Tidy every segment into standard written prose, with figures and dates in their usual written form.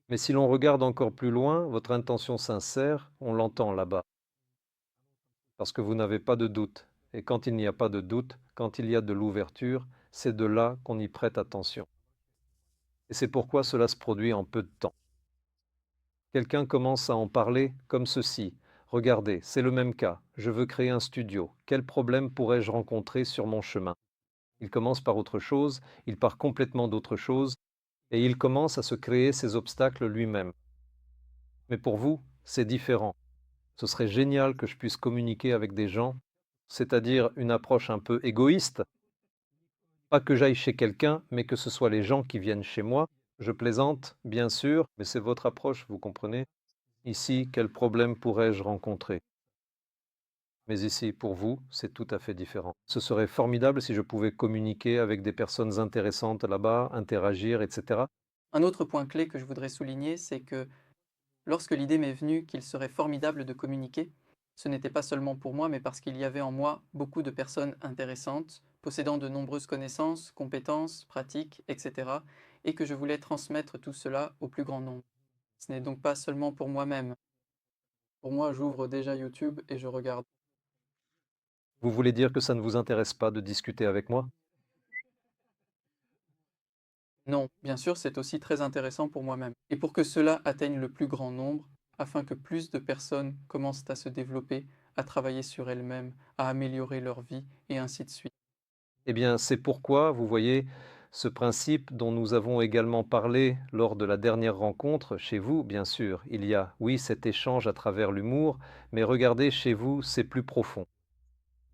Mais si l'on regarde encore plus loin, votre intention sincère, on l'entend là-bas, parce que vous n'avez pas de doute. Et quand il n'y a pas de doute, quand il y a de l'ouverture, c'est de là qu'on y prête attention. Et c'est pourquoi cela se produit en peu de temps. Quelqu'un commence à en parler comme ceci. Regardez, c'est le même cas. Je veux créer un studio. Quel problème pourrais-je rencontrer sur mon chemin? Il commence par autre chose, il part complètement d'autre chose, et il commence à se créer ses obstacles lui-même. Mais pour vous, c'est différent. Ce serait génial que je puisse communiquer avec des gens, c'est-à-dire une approche un peu égoïste. Pas que j'aille chez quelqu'un, mais que ce soit les gens qui viennent chez moi. Je plaisante, bien sûr, mais c'est votre approche, vous comprenez? Ici, quel problème pourrais-je rencontrer? Mais ici, pour vous, c'est tout à fait différent. Ce serait formidable si je pouvais communiquer avec des personnes intéressantes là-bas, interagir, etc. Un autre point clé que je voudrais souligner, c'est que lorsque l'idée m'est venue qu'il serait formidable de communiquer, ce n'était pas seulement pour moi, mais parce qu'il y avait en moi beaucoup de personnes intéressantes, possédant de nombreuses connaissances, compétences, pratiques, etc., et que je voulais transmettre tout cela au plus grand nombre. Ce n'est donc pas seulement pour moi-même. Pour moi, j'ouvre déjà YouTube et je regarde. Vous voulez dire que ça ne vous intéresse pas de discuter avec moi? Non, bien sûr, c'est aussi très intéressant pour moi-même. Et pour que cela atteigne le plus grand nombre, afin que plus de personnes commencent à se développer, à travailler sur elles-mêmes, à améliorer leur vie, et ainsi de suite. Eh bien, c'est pourquoi, vous voyez, ce principe dont nous avons également parlé lors de la dernière rencontre, chez vous, bien sûr, il y a, oui, cet échange à travers l'humour, mais regardez, chez vous, c'est plus profond.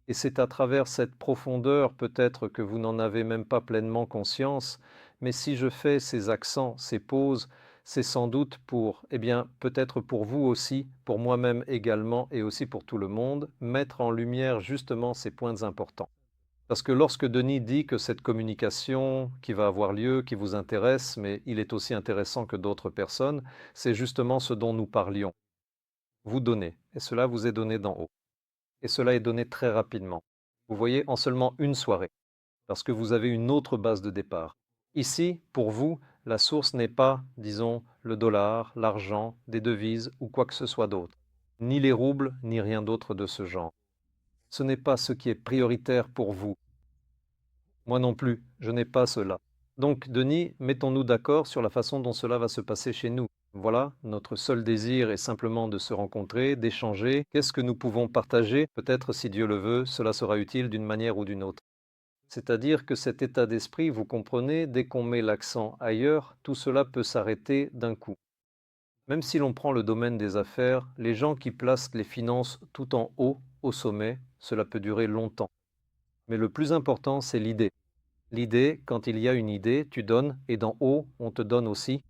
Et c'est à travers cette profondeur peut-être que vous n'en avez même pas pleinement conscience, mais si je fais ces accents, ces pauses, c'est sans doute pour, eh bien, peut-être pour vous aussi, pour moi-même également et aussi pour tout le monde, mettre en lumière justement ces points importants. Parce que lorsque Denis dit que cette communication qui va avoir lieu, qui vous intéresse, mais il est aussi intéressant que d'autres personnes, c'est justement ce dont nous parlions. Vous donnez, et cela vous est donné d'en haut. Et cela est donné très rapidement. Vous voyez, en seulement une soirée, parce que vous avez une autre base de départ. Ici, pour vous, la source n'est pas, disons, le dollar, l'argent, des devises ou quoi que ce soit d'autre, ni les roubles, ni rien d'autre de ce genre. Ce n'est pas ce qui est prioritaire pour vous. Moi non plus, je n'ai pas cela. Donc, Denis, mettons-nous d'accord sur la façon dont cela va se passer chez nous. Voilà, notre seul désir est simplement de se rencontrer, d'échanger. Qu'est-ce que nous pouvons partager? Peut-être, si Dieu le veut, cela sera utile d'une manière ou d'une autre. C'est-à-dire que cet état d'esprit, vous comprenez, dès qu'on met l'accent ailleurs, tout cela peut s'arrêter d'un coup. Même si l'on prend le domaine des affaires, les gens qui placent les finances tout en haut, au sommet, cela peut durer longtemps. Mais le plus important, c'est l'idée. L'idée, quand il y a une idée, tu donnes et d'en haut, on te donne aussi.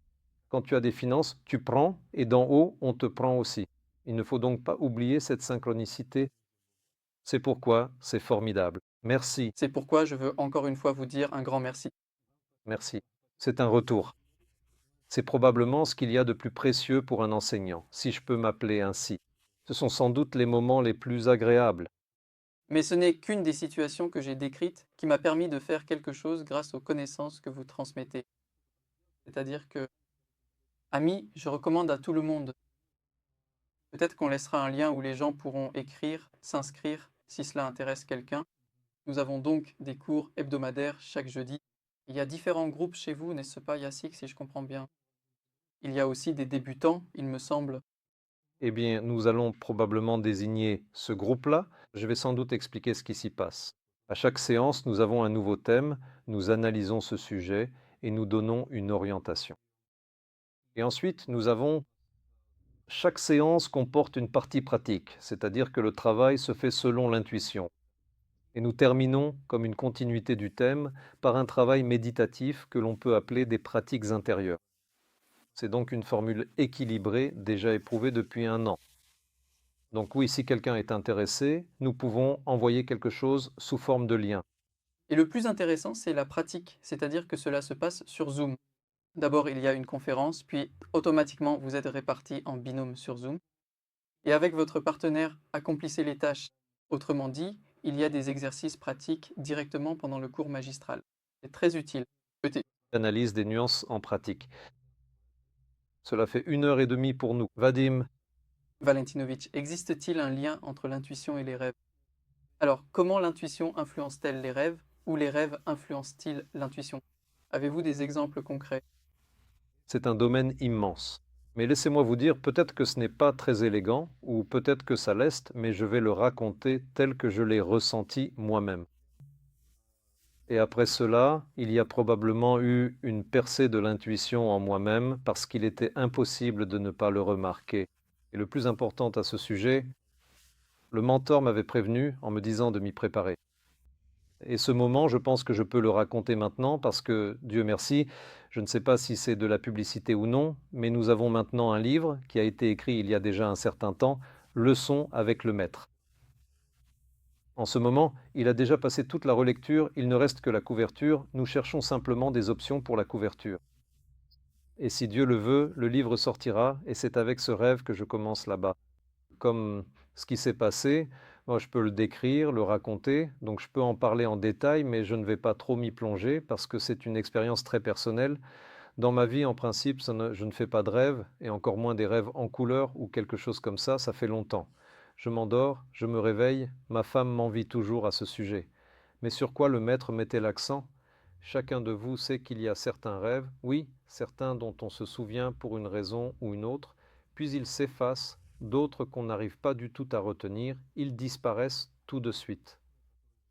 Quand tu as des finances, tu prends et d'en haut, on te prend aussi. Il ne faut donc pas oublier cette synchronicité. C'est pourquoi c'est formidable. Merci, C'est pourquoi je veux encore une fois vous dire un grand merci. merci. C'est un retour. C'est probablement ce qu'il y a de plus précieux pour un enseignant, si je peux m'appeler ainsi. Ce sont sans doute les moments les plus agréables. Mais ce n'est qu'une des situations que j'ai décrites qui m'a permis de faire quelque chose grâce aux connaissances que vous transmettez. C'est-à-dire que, amis, je recommande à tout le monde. Peut-être qu'on laissera un lien où les gens pourront écrire, s'inscrire, si cela intéresse quelqu'un. Nous avons donc des cours hebdomadaires chaque jeudi. Il y a différents groupes chez vous, n'est-ce pas, Yassik, si je comprends bien? Il y a aussi des débutants, il me semble. Eh bien, nous allons probablement désigner ce groupe-là. Je vais sans doute expliquer ce qui s'y passe. À chaque séance, nous avons un nouveau thème, nous analysons ce sujet et nous donnons une orientation. Et ensuite, nous avons chaque séance comporte une partie pratique, c'est-à-dire que le travail se fait selon l'intuition. Et nous terminons, comme une continuité du thème, par un travail méditatif que l'on peut appeler des pratiques intérieures. C'est donc une formule équilibrée déjà éprouvée depuis un an. Donc oui, si quelqu'un est intéressé, nous pouvons envoyer quelque chose sous forme de lien. Et le plus intéressant, c'est la pratique, c'est-à-dire que cela se passe sur Zoom. D'abord, il y a une conférence, puis automatiquement, vous êtes répartis en binôme sur Zoom. Et avec votre partenaire, accomplissez les tâches. Autrement dit, il y a des exercices pratiques directement pendant le cours magistral. C'est très utile. Analyse des nuances en pratique. Cela fait 1 heure et demie pour nous. Vadim, Valentinovitch, existe-t-il un lien entre l'intuition et les rêves? Alors, comment l'intuition influence-t-elle les rêves ou les rêves influencent-ils l'intuition? Avez-vous des exemples concrets? c'est un domaine immense. Mais laissez-moi vous dire, peut-être que ce n'est pas très élégant, ou peut-être que ça l'est, mais je vais le raconter tel que je l'ai ressenti moi-même. Et après cela, il y a probablement eu une percée de l'intuition en moi-même parce qu'il était impossible de ne pas le remarquer. Et le plus important à ce sujet, le mentor m'avait prévenu en me disant de m'y préparer. Et ce moment, je pense que je peux le raconter maintenant parce que, Dieu merci, je ne sais pas si c'est de la publicité ou non, mais nous avons maintenant un livre qui a été écrit il y a déjà un certain temps, Leçons avec le maître. En ce moment, il a déjà passé toute la relecture, il ne reste que la couverture, nous cherchons simplement des options pour la couverture. Et si Dieu le veut, le livre sortira, et c'est avec ce rêve que je commence là-bas. Comme ce qui s'est passé, moi je peux le décrire, le raconter, donc je peux en parler en détail, mais je ne vais pas trop m'y plonger parce que c'est une expérience très personnelle. Dans ma vie, en principe, je ne fais pas de rêves, et encore moins des rêves en couleur ou quelque chose comme ça fait longtemps. Je m'endors, je me réveille, ma femme m'envie toujours à ce sujet. Mais sur quoi le maître mettait l'accent? Chacun de vous sait qu'il y a certains rêves, oui, certains dont on se souvient pour une raison ou une autre, puis ils s'effacent, d'autres qu'on n'arrive pas du tout à retenir, ils disparaissent tout de suite.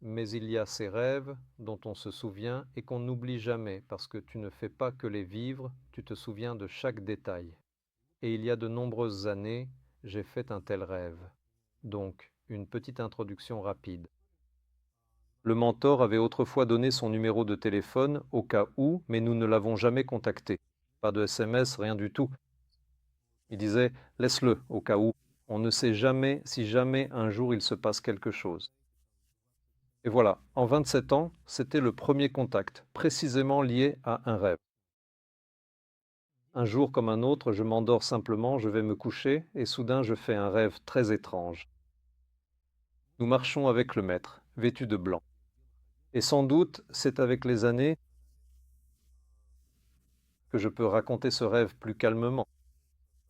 Mais il y a ces rêves dont on se souvient et qu'on n'oublie jamais parce que tu ne fais pas que les vivre, tu te souviens de chaque détail. Et il y a de nombreuses années, j'ai fait un tel rêve. Donc, une petite introduction rapide. Le mentor avait autrefois donné son numéro de téléphone au cas où, mais nous ne l'avons jamais contacté. Pas de SMS, rien du tout. Il disait, laisse-le au cas où. On ne sait jamais si jamais un jour il se passe quelque chose. Et voilà, en 27 ans, c'était le premier contact, précisément lié à un rêve. Un jour comme un autre, je m'endors simplement, je vais me coucher, et soudain je fais un rêve très étrange. Nous marchons avec le maître, vêtu de blanc. Et sans doute, c'est avec les années que je peux raconter ce rêve plus calmement,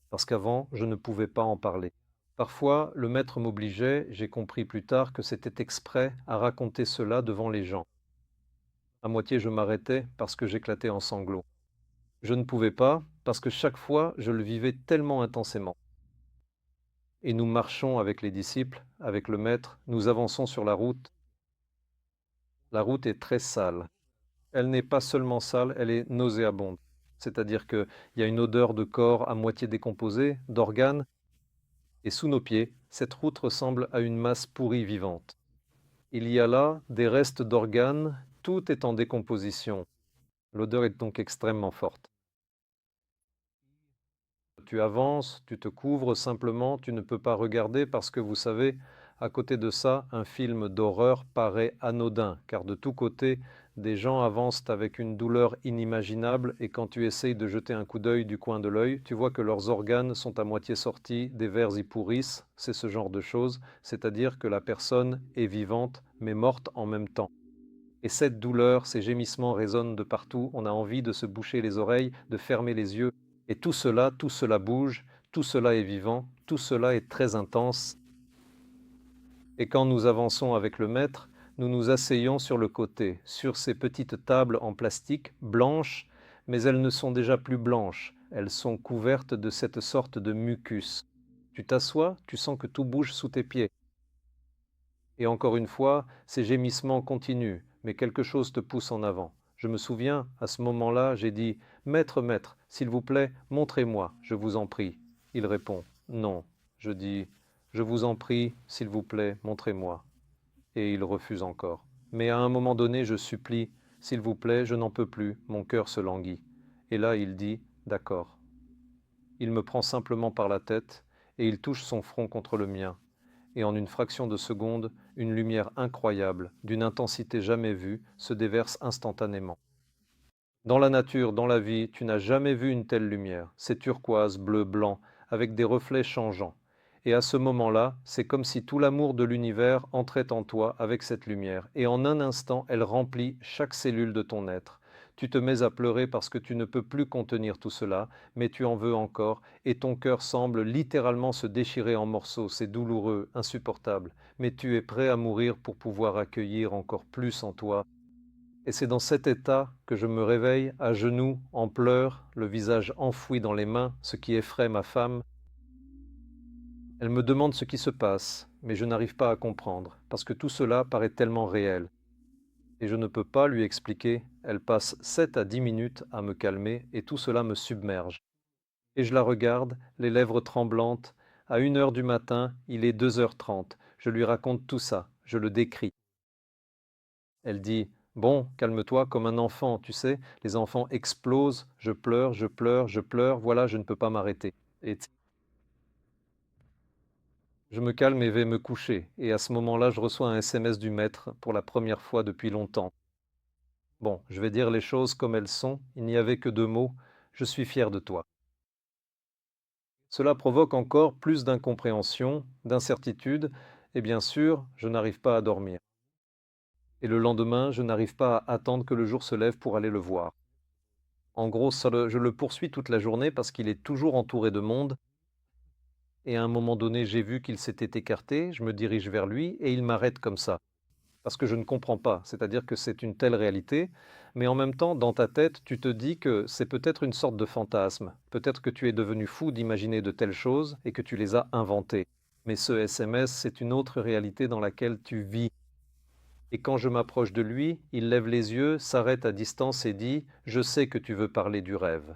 parce qu'avant, je ne pouvais pas en parler. Parfois, le maître m'obligeait, j'ai compris plus tard que c'était exprès à raconter cela devant les gens. À moitié, je m'arrêtais parce que j'éclatais en sanglots. Je ne pouvais pas, parce que chaque fois, je le vivais tellement intensément. Et nous marchons avec les disciples, avec le maître, nous avançons sur la route. La route est très sale. Elle n'est pas seulement sale, elle est nauséabonde. C'est-à-dire qu'il y a une odeur de corps à moitié décomposé, d'organes, et sous nos pieds, cette route ressemble à une masse pourrie vivante. Il y a là des restes d'organes, tout est en décomposition. L'odeur est donc extrêmement forte. Tu avances, tu te couvres simplement, tu ne peux pas regarder parce que vous savez, à côté de ça, un film d'horreur paraît anodin, car de tous côtés, des gens avancent avec une douleur inimaginable et quand tu essayes de jeter un coup d'œil du coin de l'œil, tu vois que leurs organes sont à moitié sortis, des vers y pourrissent, c'est ce genre de choses, c'est-à-dire que la personne est vivante mais morte en même temps. Et cette douleur, ces gémissements résonnent de partout, on a envie de se boucher les oreilles, de fermer les yeux, et tout cela bouge, tout cela est vivant, tout cela est très intense. Et quand nous avançons avec le maître, nous nous asseyons sur le côté, sur ces petites tables en plastique, blanches, mais elles ne sont déjà plus blanches, elles sont couvertes de cette sorte de mucus. Tu t'assois, tu sens que tout bouge sous tes pieds. Et encore une fois, ces gémissements continuent, mais quelque chose te pousse en avant. Je me souviens, à ce moment-là, j'ai dit « Maître, maître, s'il vous plaît, montrez-moi, je vous en prie. » Il répond « Non. » Je dis « Je vous en prie, s'il vous plaît, montrez-moi. » Et il refuse encore. Mais à un moment donné, je supplie « S'il vous plaît, je n'en peux plus, mon cœur se languit. » Et là, il dit « D'accord. » Il me prend simplement par la tête et il touche son front contre le mien. Et en une fraction de seconde, une lumière incroyable, d'une intensité jamais vue, se déverse instantanément. Dans la nature, dans la vie, tu n'as jamais vu une telle lumière. C'est turquoise, bleu, blanc, avec des reflets changeants. Et à ce moment-là, c'est comme si tout l'amour de l'univers entrait en toi avec cette lumière, et en un instant, elle remplit chaque cellule de ton être. Tu te mets à pleurer parce que tu ne peux plus contenir tout cela, mais tu en veux encore, et ton cœur semble littéralement se déchirer en morceaux. C'est douloureux, insupportable, mais tu es prêt à mourir pour pouvoir accueillir encore plus en toi. Et c'est dans cet état que je me réveille, à genoux, en pleurs, le visage enfoui dans les mains, ce qui effraie ma femme. Elle me demande ce qui se passe, mais je n'arrive pas à comprendre, parce que tout cela paraît tellement réel. Et je ne peux pas lui expliquer, elle passe 7 à 10 minutes à me calmer, et tout cela me submerge. Et je la regarde, les lèvres tremblantes. À 1 heure du matin, il est 2h30. Je lui raconte tout ça, je le décris. Elle dit: «Bon, calme-toi comme un enfant, tu sais, les enfants explosent, je pleure, je pleure, je pleure, voilà, je ne peux pas m'arrêter.» Et je me calme et vais me coucher. Et à ce moment-là, je reçois un SMS du maître pour la première fois depuis longtemps. Bon, je vais dire les choses comme elles sont, il n'y avait que 2 mots: «Je suis fier de toi.» Cela provoque encore plus d'incompréhension, d'incertitude, et bien sûr, je n'arrive pas à dormir. Et le lendemain, je n'arrive pas à attendre que le jour se lève pour aller le voir. En gros, je le poursuis toute la journée parce qu'il est toujours entouré de monde. Et à un moment donné, j'ai vu qu'il s'était écarté, je me dirige vers lui et il m'arrête comme ça. Parce que je ne comprends pas, c'est-à-dire que c'est une telle réalité, mais en même temps, dans ta tête, tu te dis que c'est peut-être une sorte de fantasme. Peut-être que tu es devenu fou d'imaginer de telles choses et que tu les as inventées. Mais ce SMS, c'est une autre réalité dans laquelle tu vis. Et quand je m'approche de lui, il lève les yeux, s'arrête à distance et dit: «Je sais que tu veux parler du rêve.»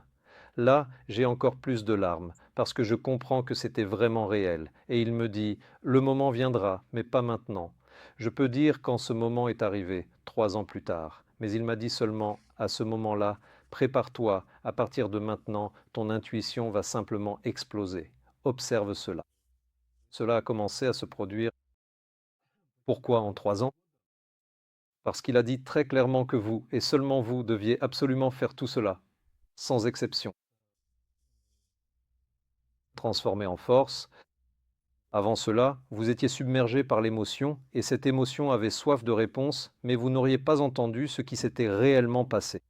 Là, j'ai encore plus de larmes, parce que je comprends que c'était vraiment réel. Et il me dit: «Le moment viendra, mais pas maintenant.» Je peux dire quand ce moment est arrivé, 3 ans plus tard. Mais il m'a dit seulement: «À ce moment-là, prépare-toi, à partir de maintenant, ton intuition va simplement exploser. Observe cela.» Cela a commencé à se produire. Pourquoi en 3 ans? Parce qu'il a dit très clairement que vous, et seulement vous, deviez absolument faire tout cela, sans exception. Transformé en force. Avant cela, vous étiez submergé par l'émotion, et cette émotion avait soif de réponse, mais vous n'auriez pas entendu ce qui s'était réellement passé.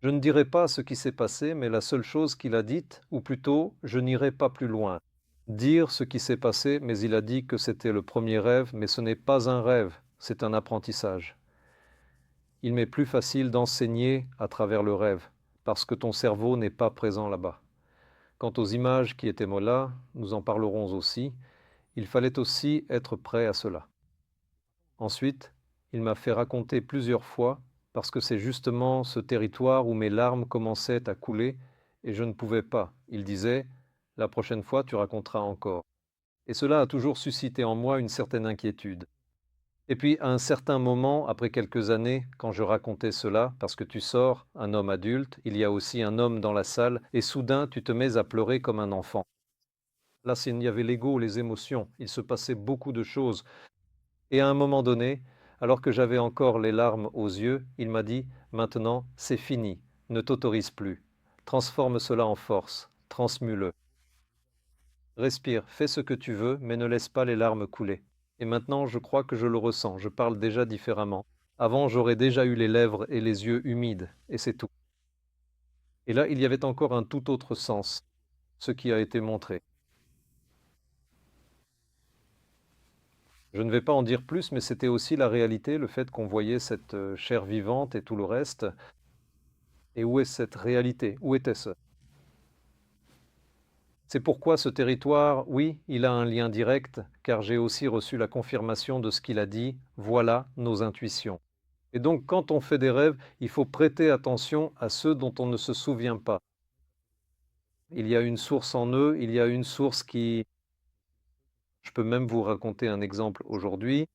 Je ne dirai pas ce qui s'est passé, mais la seule chose qu'il a dite, ou plutôt, je n'irai pas plus loin. Dire ce qui s'est passé, mais il a dit que c'était le premier rêve, mais ce n'est pas un rêve, c'est un apprentissage. Il m'est plus facile d'enseigner à travers le rêve, parce que ton cerveau n'est pas présent là-bas. Quant aux images qui étaient là, nous en parlerons aussi, il fallait aussi être prêt à cela. Ensuite, il m'a fait raconter plusieurs fois, parce que c'est justement ce territoire où mes larmes commençaient à couler, et je ne pouvais pas. Il disait: «La prochaine fois, tu raconteras encore.» Et cela a toujours suscité en moi une certaine inquiétude. Et puis, à un certain moment, après quelques années, quand je racontais cela, parce que tu sors, un homme adulte, il y a aussi un homme dans la salle, et soudain tu te mets à pleurer comme un enfant. Là, il y avait l'ego, les émotions, il se passait beaucoup de choses. Et à un moment donné, alors que j'avais encore les larmes aux yeux, il m'a dit: «Maintenant, c'est fini, ne t'autorise plus. Transforme cela en force, transmue-le. Respire, fais ce que tu veux, mais ne laisse pas les larmes couler.» Et maintenant, je crois que je le ressens, je parle déjà différemment. Avant, j'aurais déjà eu les lèvres et les yeux humides, et c'est tout. Et là, il y avait encore un tout autre sens, ce qui a été montré. Je ne vais pas en dire plus, mais c'était aussi la réalité, le fait qu'on voyait cette chair vivante et tout le reste. Et où est cette réalité? Où était-ce? C'est pourquoi ce territoire, oui, il a un lien direct, car j'ai aussi reçu la confirmation de ce qu'il a dit: voilà nos intuitions. Et donc, quand on fait des rêves, il faut prêter attention à ceux dont on ne se souvient pas. Il y a une source en eux, il y a une source qui... Je peux même vous raconter un exemple aujourd'hui.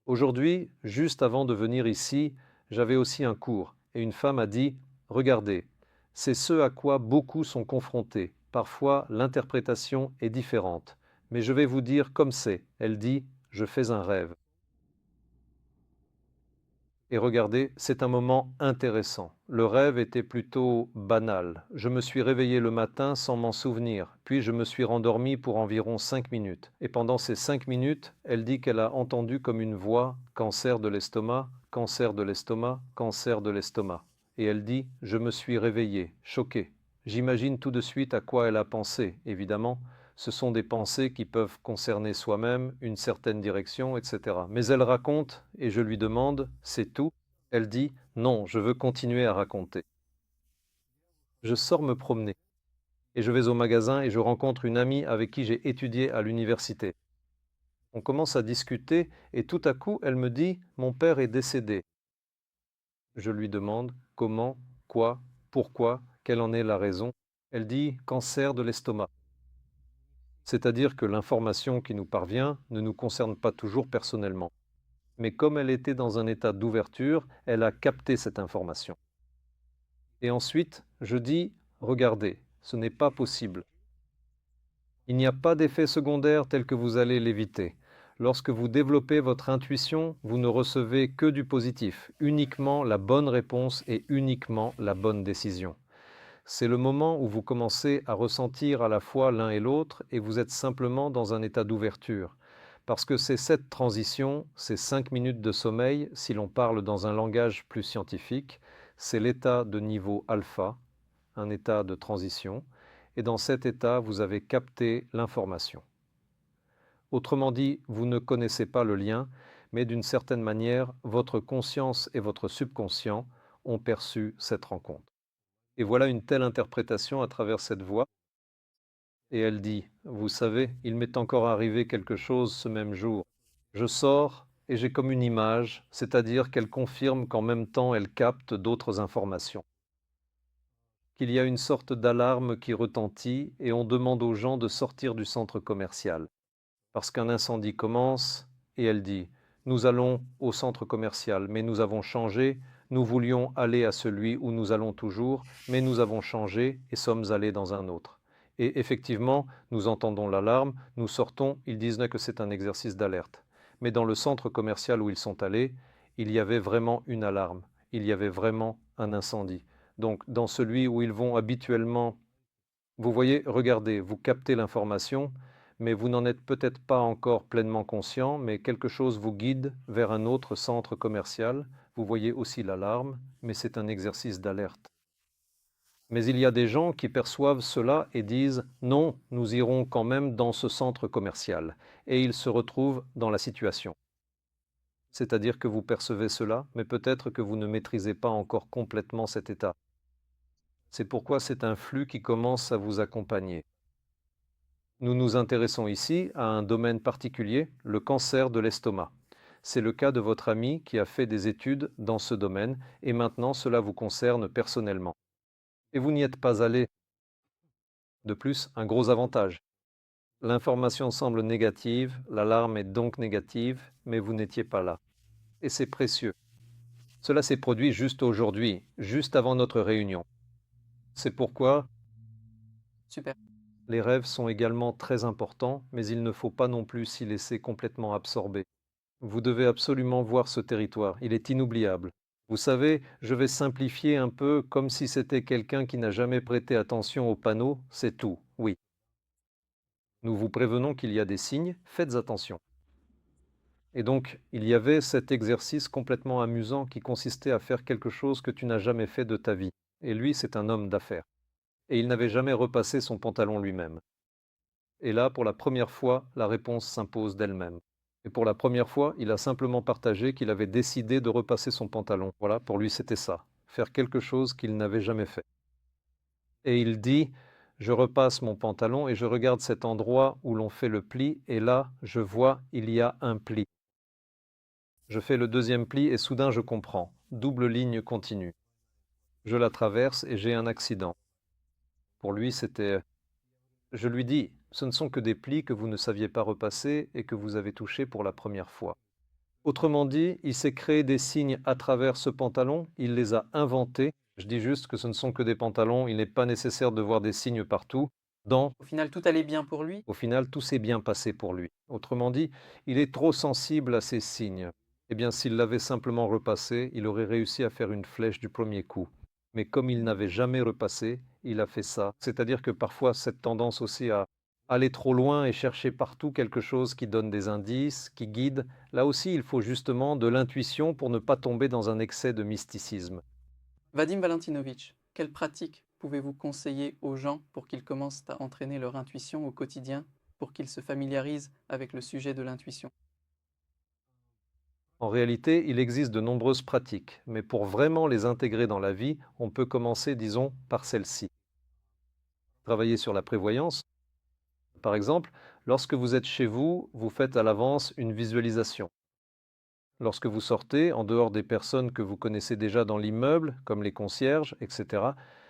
Aujourd'hui, juste avant de venir ici, j'avais aussi un cours, et une femme a dit: «Regardez, c'est ce à quoi beaucoup sont confrontés. Parfois, l'interprétation est différente. Mais je vais vous dire comme c'est.» Elle dit: «Je fais un rêve.» Et regardez, c'est un moment intéressant. Le rêve était plutôt banal. Je me suis réveillé le matin sans m'en souvenir, puis je me suis rendormi pour environ 5 minutes. Et pendant ces 5 minutes, elle dit qu'elle a entendu comme une voix: cancer de l'estomac, cancer de l'estomac, cancer de l'estomac. Et elle dit: je me suis réveillée, choquée. J'imagine tout de suite à quoi elle a pensé, évidemment. Ce sont des pensées qui peuvent concerner soi-même, une certaine direction, etc. Mais elle raconte, et je lui demande: c'est tout? Elle dit: non, je veux continuer à raconter. Je sors me promener, et je vais au magasin et je rencontre une amie avec qui j'ai étudié à l'université. On commence à discuter, et tout à coup, elle me dit: mon père est décédé. Je lui demande: comment, quoi, pourquoi, quelle en est la raison? Elle dit: cancer de l'estomac. C'est-à-dire que l'information qui nous parvient ne nous concerne pas toujours personnellement. Mais comme elle était dans un état d'ouverture, elle a capté cette information. Et ensuite, je dis: regardez, ce n'est pas possible. Il n'y a pas d'effet secondaire tel que vous allez l'éviter. Lorsque vous développez votre intuition, vous ne recevez que du positif, uniquement la bonne réponse et uniquement la bonne décision. C'est le moment où vous commencez à ressentir à la fois l'un et l'autre et vous êtes simplement dans un état d'ouverture. Parce que c'est cette transition, ces 5 minutes de sommeil, si l'on parle dans un langage plus scientifique, c'est l'état de niveau alpha, un état de transition, et dans cet état, vous avez capté l'information. Autrement dit, vous ne connaissez pas le lien, mais d'une certaine manière, votre conscience et votre subconscient ont perçu cette rencontre. Et voilà une telle interprétation à travers cette voix. Et elle dit: vous savez, il m'est encore arrivé quelque chose ce même jour. Je sors et j'ai comme une image, c'est-à-dire qu'elle confirme qu'en même temps elle capte d'autres informations. Qu'il y a une sorte d'alarme qui retentit et on demande aux gens de sortir du centre commercial. Parce qu'un incendie commence et elle dit: nous allons au centre commercial, mais nous avons changé, nous voulions aller à celui où nous allons toujours, mais nous avons changé et sommes allés dans un autre. Et effectivement, nous entendons l'alarme, nous sortons, ils disent que c'est un exercice d'alerte. Mais dans le centre commercial où ils sont allés, il y avait vraiment une alarme, il y avait vraiment un incendie. Donc dans celui où ils vont habituellement, vous voyez, regardez, vous captez l'information, mais vous n'en êtes peut-être pas encore pleinement conscient, mais quelque chose vous guide vers un autre centre commercial. Vous voyez aussi l'alarme, mais c'est un exercice d'alerte. Mais il y a des gens qui perçoivent cela et disent: non, nous irons quand même dans ce centre commercial. Et ils se retrouvent dans la situation. C'est-à-dire que vous percevez cela, mais peut-être que vous ne maîtrisez pas encore complètement cet état. C'est pourquoi c'est un flux qui commence à vous accompagner. Nous nous intéressons ici à un domaine particulier, le cancer de l'estomac. C'est le cas de votre ami qui a fait des études dans ce domaine et maintenant cela vous concerne personnellement. Et vous n'y êtes pas allé. De plus, un gros avantage. L'information semble négative, l'alarme est donc négative, mais vous n'étiez pas là. Et c'est précieux. Cela s'est produit juste aujourd'hui, juste avant notre réunion. C'est pourquoi Super. les rêves sont également très importants, mais il ne faut pas non plus s'y laisser complètement absorber. Vous devez absolument voir ce territoire, il est inoubliable. Vous savez, je vais simplifier un peu comme si c'était quelqu'un qui n'a jamais prêté attention aux panneaux, c'est tout, oui. Nous vous prévenons qu'il y a des signes, faites attention. Et donc, il y avait cet exercice complètement amusant qui consistait à faire quelque chose que tu n'as jamais fait de ta vie. Et lui, c'est un homme d'affaires. Et il n'avait jamais repassé son pantalon lui-même. Et là, pour la première fois, la réponse s'impose d'elle-même. Et pour la première fois, il a simplement partagé qu'il avait décidé de repasser son pantalon. Voilà, pour lui, c'était ça, faire quelque chose qu'il n'avait jamais fait. Et il dit: je repasse mon pantalon et je regarde cet endroit où l'on fait le pli, et là, je vois, il y a un pli. Je fais le deuxième pli et soudain je comprends. Double ligne continue. Je la traverse et j'ai un accident. Pour lui, c'était... Je lui dis: ce ne sont que des plis que vous ne saviez pas repasser et que vous avez touchés pour la première fois. Autrement dit, il s'est créé des signes à travers ce pantalon, il les a inventés. Je dis juste que ce ne sont que des pantalons, il n'est pas nécessaire de voir des signes partout. Au final, tout allait bien pour lui? Au final, tout s'est bien passé pour lui. Autrement dit, il est trop sensible à ces signes. Eh bien, s'il l'avait simplement repassé, il aurait réussi à faire une flèche du premier coup. Mais comme il n'avait jamais repassé, il a fait ça. C'est-à-dire que parfois, cette tendance aussi à aller trop loin et chercher partout quelque chose qui donne des indices, qui guide, là aussi, il faut justement de l'intuition pour ne pas tomber dans un excès de mysticisme. Vadim Valentinovitch, quelles pratiques pouvez-vous conseiller aux gens pour qu'ils commencent à entraîner leur intuition au quotidien, pour qu'ils se familiarisent avec le sujet de l'intuition? En réalité, il existe de nombreuses pratiques, mais pour vraiment les intégrer dans la vie, on peut commencer, disons, par celle-ci. Travailler sur la prévoyance. Par exemple, lorsque vous êtes chez vous, vous faites à l'avance une visualisation. Lorsque vous sortez, en dehors des personnes que vous connaissez déjà dans l'immeuble, comme les concierges, etc.,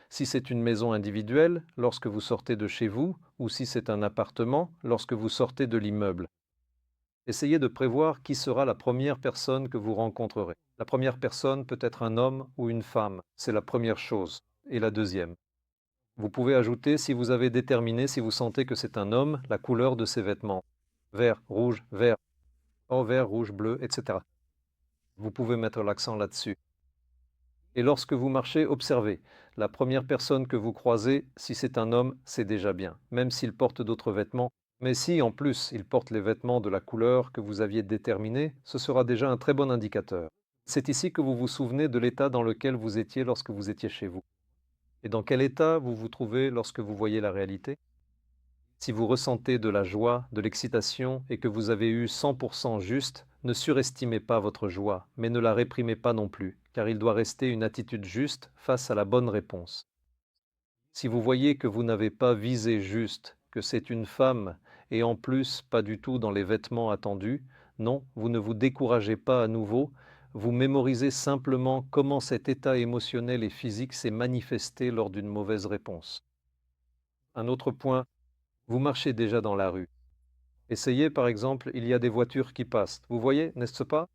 si c'est une maison individuelle, lorsque vous sortez de chez vous, ou si c'est un appartement, lorsque vous sortez de l'immeuble. Essayez de prévoir qui sera la première personne que vous rencontrerez. La première personne peut être un homme ou une femme, c'est la première chose. Et la deuxième. Vous pouvez ajouter, si vous avez déterminé, si vous sentez que c'est un homme, la couleur de ses vêtements. Vert, rouge, vert, oh, vert, rouge, bleu, etc. Vous pouvez mettre l'accent là-dessus. Et lorsque vous marchez, observez. La première personne que vous croisez, si c'est un homme, c'est déjà bien, même s'il porte d'autres vêtements. Mais si, en plus, il porte les vêtements de la couleur que vous aviez déterminée, ce sera déjà un très bon indicateur. C'est ici que vous vous souvenez de l'état dans lequel vous étiez lorsque vous étiez chez vous. Et dans quel état vous vous trouvez lorsque vous voyez la réalité? Si vous ressentez de la joie, de l'excitation et que vous avez eu 100% juste, ne surestimez pas votre joie, mais ne la réprimez pas non plus, car il doit rester une attitude juste face à la bonne réponse. Si vous voyez que vous n'avez pas visé juste, que c'est une femme, et en plus pas du tout dans les vêtements attendus, non, vous ne vous découragez pas à nouveau, vous mémorisez simplement comment cet état émotionnel et physique s'est manifesté lors d'une mauvaise réponse. Un autre point, vous marchez déjà dans la rue. Essayez par exemple, il y a des voitures qui passent. Vous voyez, n'est-ce pas?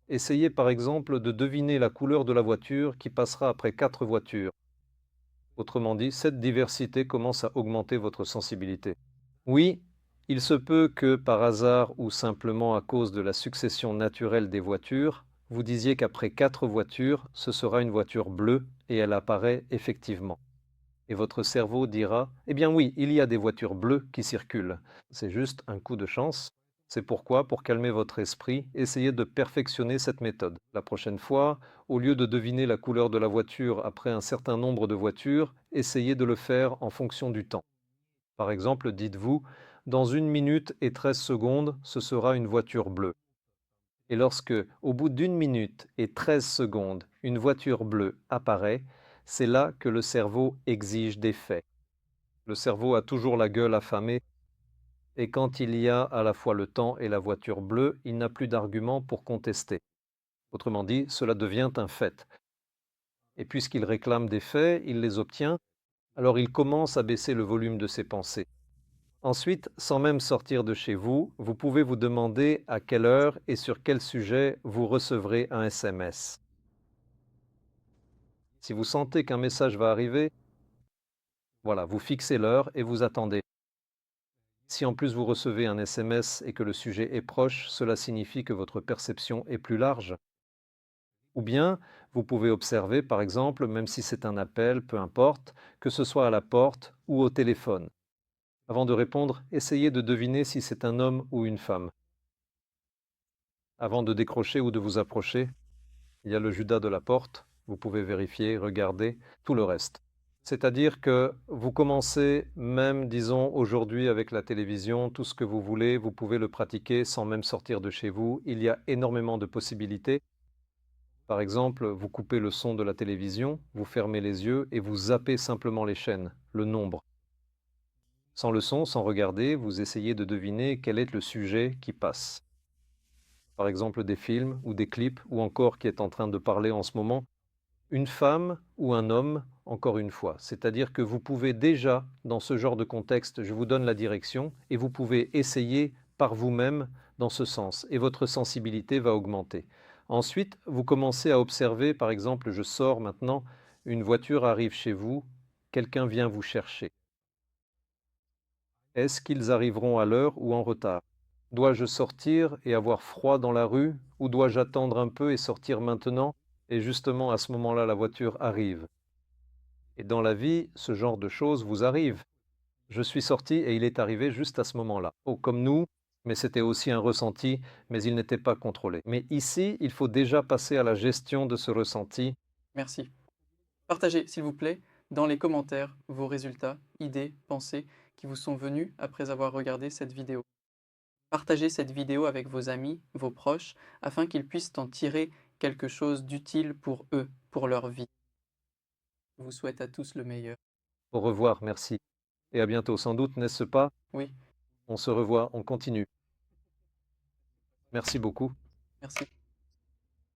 Essayez par exemple de deviner la couleur de la voiture qui passera après 4 voitures. Autrement dit, cette diversité commence à augmenter votre sensibilité. Oui, il se peut que par hasard ou simplement à cause de la succession naturelle des voitures, vous disiez qu'après 4 voitures, ce sera une voiture bleue et elle apparaît effectivement. Et votre cerveau dira, eh bien oui, il y a des voitures bleues qui circulent. C'est juste un coup de chance. C'est pourquoi, pour calmer votre esprit, essayez de perfectionner cette méthode. La prochaine fois, au lieu de deviner la couleur de la voiture après un certain nombre de voitures, essayez de le faire en fonction du temps. Par exemple, dites-vous, dans 1 minute et 13 secondes, ce sera une voiture bleue. Et lorsque, au bout d'1 minute et 13 secondes, une voiture bleue apparaît, c'est là que le cerveau exige des faits. Le cerveau a toujours la gueule affamée, et quand il y a à la fois le temps et la voiture bleue, il n'a plus d'arguments pour contester. Autrement dit, cela devient un fait. Et puisqu'il réclame des faits, il les obtient, alors il commence à baisser le volume de ses pensées. Ensuite, sans même sortir de chez vous, vous pouvez vous demander à quelle heure et sur quel sujet vous recevrez un SMS. Si vous sentez qu'un message va arriver, voilà, vous fixez l'heure et vous attendez. Si en plus vous recevez un SMS et que le sujet est proche, cela signifie que votre perception est plus large. Ou bien, vous pouvez observer, par exemple, même si c'est un appel, peu importe, que ce soit à la porte ou au téléphone. Avant de répondre, essayez de deviner si c'est un homme ou une femme. Avant de décrocher ou de vous approcher, il y a le Judas de la porte, vous pouvez vérifier, regarder, tout le reste. C'est-à-dire que vous commencez même, disons, aujourd'hui avec la télévision, tout ce que vous voulez, vous pouvez le pratiquer sans même sortir de chez vous. Il y a énormément de possibilités. Par exemple, vous coupez le son de la télévision, vous fermez les yeux et vous zappez simplement les chaînes, le nombre. Sans le son, sans regarder, vous essayez de deviner quel est le sujet qui passe. Par exemple, des films ou des clips, ou encore qui est en train de parler en ce moment. Une femme ou un homme, encore une fois. C'est-à-dire que vous pouvez déjà, dans ce genre de contexte, je vous donne la direction et vous pouvez essayer par vous-même dans ce sens et votre sensibilité va augmenter. Ensuite, vous commencez à observer, par exemple, je sors maintenant, une voiture arrive chez vous, quelqu'un vient vous chercher. Est-ce qu'ils arriveront à l'heure ou en retard? Dois-je sortir et avoir froid dans la rue ou dois-je attendre un peu et sortir maintenant? Et justement, à ce moment-là, la voiture arrive. Et dans la vie, ce genre de choses vous arrive. Je suis sorti et il est arrivé juste à ce moment-là. Oh, comme nous, mais c'était aussi un ressenti, mais il n'était pas contrôlé. Mais ici, il faut déjà passer à la gestion de ce ressenti. Merci. Partagez, s'il vous plaît, dans les commentaires vos résultats, idées, pensées qui vous sont venus après avoir regardé cette vidéo. Partagez cette vidéo avec vos amis, vos proches, afin qu'ils puissent en tirer quelque chose d'utile pour eux, pour leur vie. Je vous souhaite à tous le meilleur. Au revoir, merci. Et à bientôt, sans doute, n'est-ce pas? Oui, On se revoit, on continue. Merci beaucoup. merci.